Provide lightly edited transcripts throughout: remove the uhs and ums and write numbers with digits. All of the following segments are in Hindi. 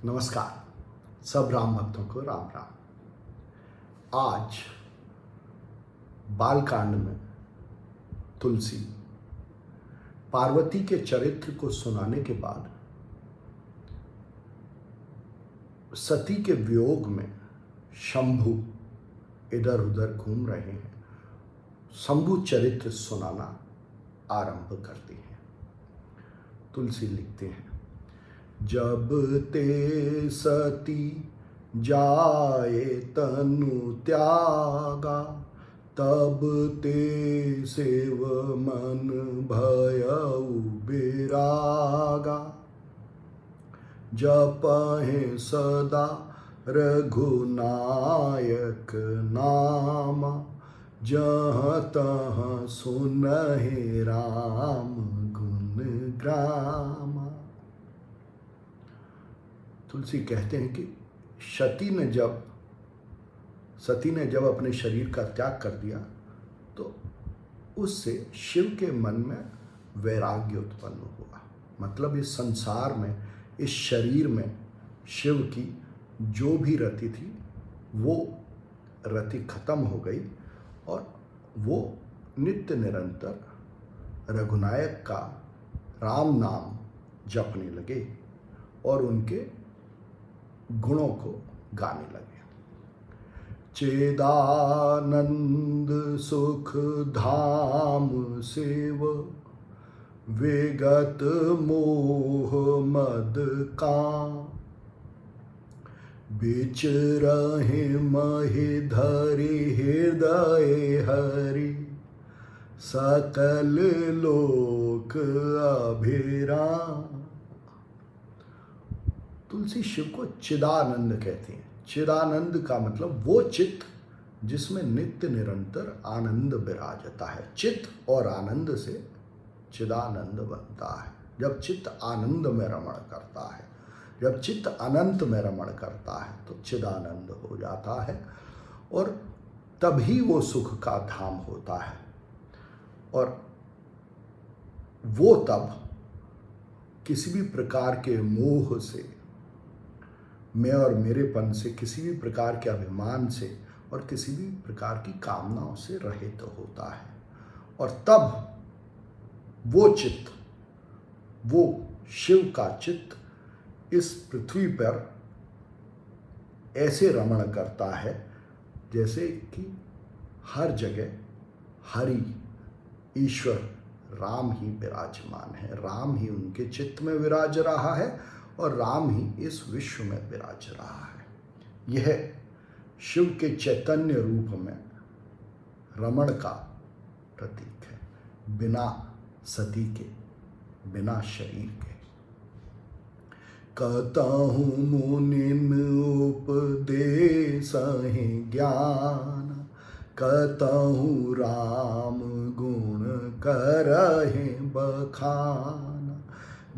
नमस्कार। सब राम भक्तों को राम राम। आज बालकांड में तुलसी पार्वती के चरित्र को सुनाने के बाद सती के वियोग में शंभु इधर उधर घूम रहे हैं, शंभु चरित्र सुनाना आरंभ करती हैं। तुलसी लिखते हैं, जब ते सती जाए तनु त्यागा, तब ते सेव मन भयउ बिरागा। जपहि सदा रघुनायक नामा, जहाँ तहाँ सुनहि राम गुण ग्रामा। तुलसी कहते हैं कि सती ने जब अपने शरीर का त्याग कर दिया तो उससे शिव के मन में वैराग्य उत्पन्न हुआ। मतलब इस संसार में, इस शरीर में शिव की जो भी रति थी वो रति खत्म हो गई और वो नित्य निरंतर रघुनायक का राम नाम जपने लगे और उनके गुणों को गाने लगे। चेदानंद सुख धाम सेव, विगत मोह मद का। बिचरहि महि धरि हृदय हरि, सकल लोक अभिराम। तुलसी शिव को चिदानंद कहते हैं। चिदानंद का मतलब वो चित्त जिसमें नित्य निरंतर आनंद विराजता है। चित्त और आनंद से चिदानंद बनता है। जब चित्त आनंद में रमण करता है, जब चित्त अनंत में रमण करता है तो चिदानंद हो जाता है और तभी वो सुख का धाम होता है। और वो तब किसी भी प्रकार के मोह से, मैं और मेरेपन से, किसी भी प्रकार के अभिमान से और किसी भी प्रकार की कामनाओं से रहित होता है। और तब वो चित्त, वो शिव का चित्त इस पृथ्वी पर ऐसे रमण करता है जैसे कि हर जगह हरि, ईश्वर, राम ही विराजमान है। राम ही उनके चित्त में विराज रहा है और राम ही इस विश्व में विराज रहा है। यह शिव के चैतन्य रूप में रमण का प्रतीक है, बिना सती के, बिना शरीर के। कहताहु मुनिन उपदेसहि ज्ञान, कहताहु राम गुण करहि बखान।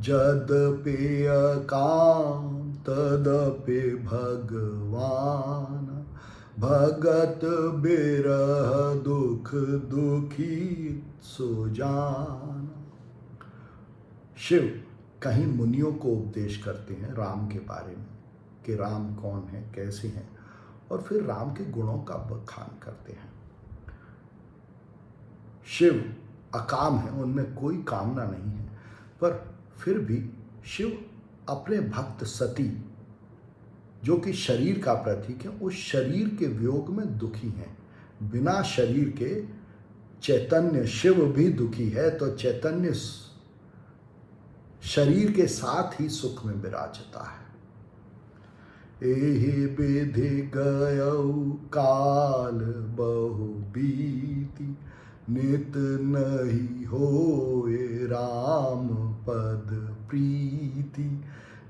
जदपि काम तदपि भगवान, भगत बिरह दुख दुखी सो जान। शिव कहीं मुनियों को उपदेश करते हैं राम के बारे में कि राम कौन है, कैसे हैं, और फिर राम के गुणों का बखान करते हैं। शिव अकाम है, उनमें कोई कामना नहीं है, पर फिर भी शिव अपने भक्त सती, जो कि शरीर का प्रतीक है, उस शरीर के वियोग में दुखी हैं। बिना शरीर के चैतन्य शिव भी दुखी है, तो चैतन्य शरीर के साथ ही सुख में विराजता है। एहि विधि गयौ काल बहु बीती, नित नहीं होए राम पद प्रीति।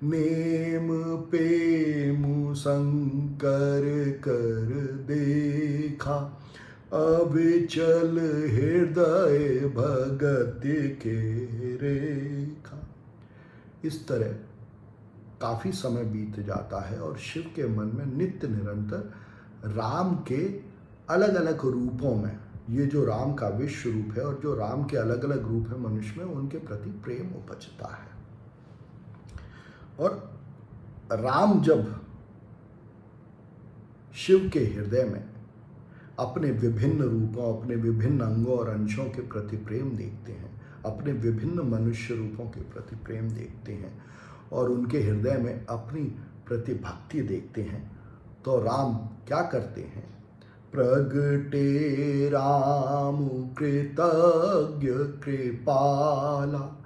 नेम पेमु शंकर कर देखा, अविचल हृदय भगत के रेखा। इस तरह काफ़ी समय बीत जाता है और शिव के मन में नित्य निरंतर राम के अलग अलग रूपों में, ये जो राम का विश्व रूप है और जो राम के अलग अलग रूप है मनुष्य में, उनके प्रति प्रेम उपजता है। और राम जब शिव के हृदय में अपने विभिन्न रूपों, अपने विभिन्न अंगों और अंशों के प्रति प्रेम देखते हैं, अपने विभिन्न मनुष्य रूपों के प्रति प्रेम देखते हैं और उनके हृदय में अपनी प्रति भक्ति देखते हैं, तो राम क्या करते हैं? प्रगटे राम कृतज्ञ कृपाला,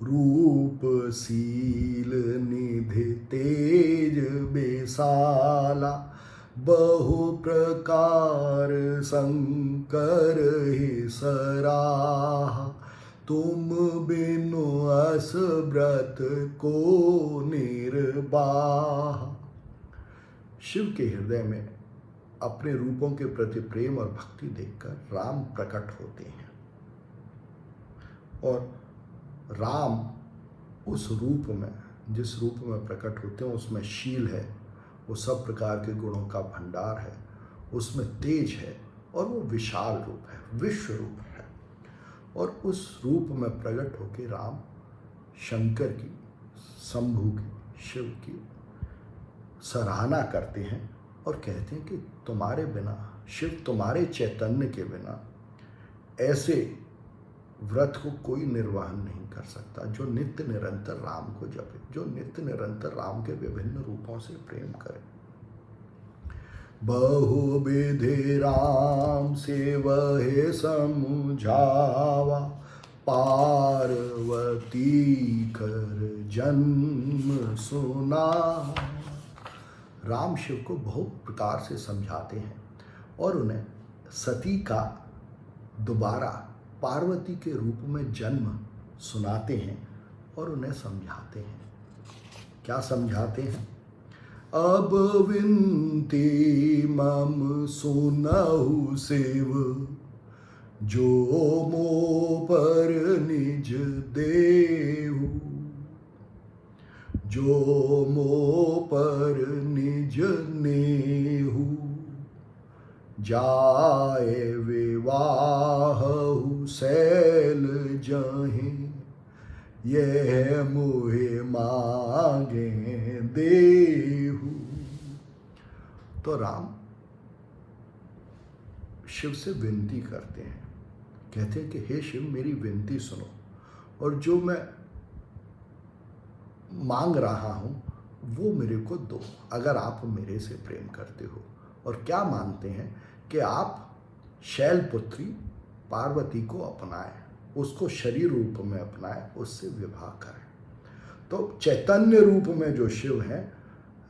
रूप सील निधि तेज बेसाला, बहु प्रकार संकर ही सराहा, तुम बिनु अस व्रत को निर्बाहा। शिव के हृदय में अपने रूपों के प्रति प्रेम और भक्ति देखकर राम प्रकट होते हैं और राम उस रूप में, जिस रूप में प्रकट होते हैं उसमें शील है, वो सब प्रकार के गुणों का भंडार है, उसमें तेज है और वो विशाल रूप है, विश्व रूप है। और उस रूप में प्रकट होकर राम शंकर की, शंभु की, शिव की सराहना करते हैं और कहते हैं कि तुम्हारे बिना, शिव तुम्हारे चैतन्य के बिना ऐसे व्रत को कोई निर्वहन नहीं कर सकता जो नित्य निरंतर राम को जपे, जो नित्य निरंतर राम के विभिन्न रूपों से प्रेम करे। बहुविधि राम से वह समझावा, पार्वती कर जन्म सुना। राम शिव को बहुत प्रकार से समझाते हैं और उन्हें सती का दोबारा पार्वती के रूप में जन्म सुनाते हैं और उन्हें समझाते हैं। क्या समझाते हैं? अब विनती मम सुनहु शिव, जो मो पर निज देहु, जो मो पर निज नेहु, जाए विवाहु शैल जहीं, यह मोहे मांगे देहु। तो राम शिव से विनती करते हैं, कहते हैं कि हे शिव मेरी विनती सुनो और जो मैं मांग रहा हूं वो मेरे को दो, अगर आप मेरे से प्रेम करते हो। और क्या मांगते हैं? कि आप शैलपुत्री पार्वती को अपनाएं, उसको शरीर रूप में अपनाएं, उससे विवाह करें। तो चैतन्य रूप में जो शिव हैं,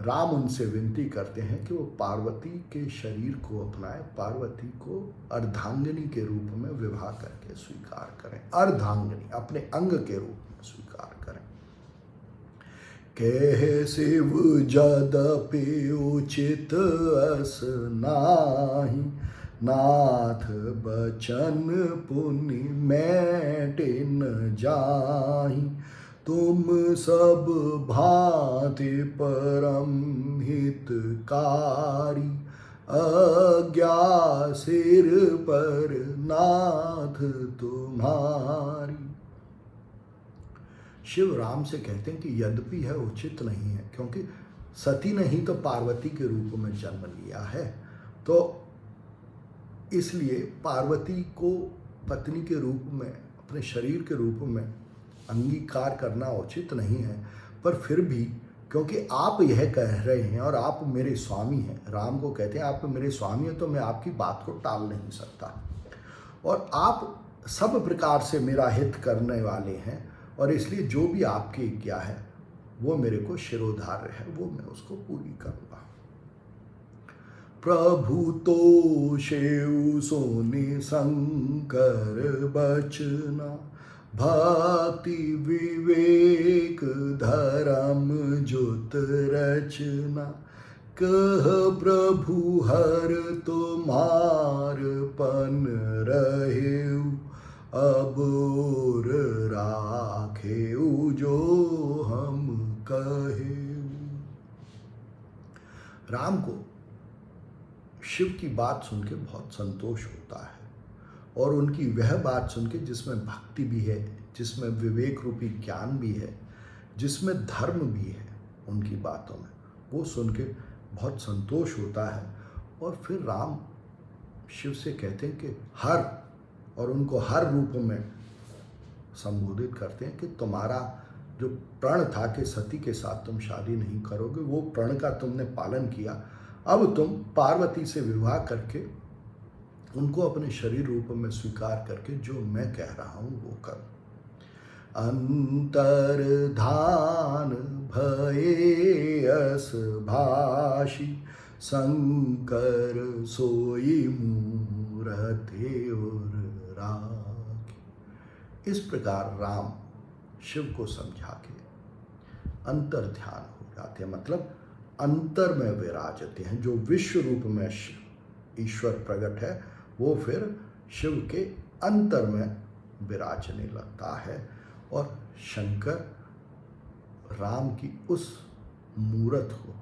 राम उनसे विनती करते हैं कि वो पार्वती के शरीर को अपनाएं, पार्वती को अर्धांगिनी के रूप में विवाह करके स्वीकार करें, अर्धांगिनी अपने अंग के रूप में स्वीकार करें। कह शिव जदपि उचित अस नाही, नाथ बचन पुनि मैटे न जाहि, तुम सब भांति परम हितकारी, आज्ञा सिर पर नाथ तुम्हारी। शिव राम से कहते हैं कि यद्यपि है उचित नहीं है, क्योंकि सती ने ही तो पार्वती के रूप में जन्म लिया है, तो इसलिए पार्वती को पत्नी के रूप में, अपने शरीर के रूप में अंगीकार करना उचित नहीं है। पर फिर भी क्योंकि आप यह कह रहे हैं और आप मेरे स्वामी हैं, राम को कहते हैं आप मेरे स्वामी हैं, तो मैं आपकी बात को टाल नहीं सकता और आप सब प्रकार से मेरा हित करने वाले हैं और इसलिए जो भी आपकी आज्ञा है वो मेरे को शिरोधार्य है, वो मैं उसको पूरी करूँगा। प्रभु तो शिव सोनि शंकर बचना, भक्ति विवेक धर्म जुत रचना, कह प्रभु हर तुम्हार पन रहेउ, अब और राखेउ जो हम कहेउ। राम को शिव की बात सुन के बहुत संतोष होता है और उनकी वह बात सुन के जिसमें भक्ति भी है, जिसमें विवेक रूपी ज्ञान भी है, जिसमें धर्म भी है उनकी बातों में, वो सुन के बहुत संतोष होता है। और फिर राम शिव से कहते हैं कि हर, और उनको हर रूप में संबोधित करते हैं कि तुम्हारा जो प्रण था कि सती के साथ तुम शादी नहीं करोगे, वो प्रण का तुमने पालन किया। अब तुम पार्वती से विवाह करके उनको अपने शरीर रूप में स्वीकार करके जो मैं कह रहा हूं वो करो। अंतर्धान भयेयस भाषी शंकर सोई मूरते और राखी। इस प्रकार राम शिव को समझा के अंतर ध्यान हो जाते हैं, मतलब अंतर में विराजते हैं। जो विश्व रूप में ईश्वर प्रकट है वो फिर शिव के अंतर में विराजने लगता है और शंकर राम की उस मूरत को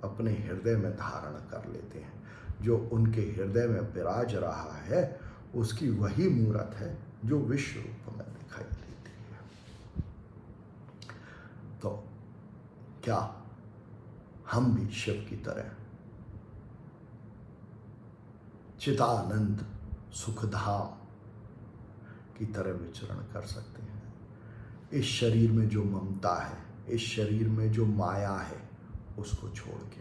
अपने हृदय में धारण कर लेते हैं। जो उनके हृदय में विराज रहा है उसकी वही मूरत है जो विश्व रूप में दिखाई देती है। तो क्या हम भी शिव की तरह चिदानंद सुखधाम की तरह विचरण कर सकते हैं? इस शरीर में जो ममता है, इस शरीर में जो माया है, उसको छोड़ के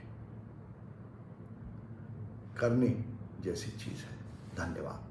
करने जैसी चीज है। धन्यवाद।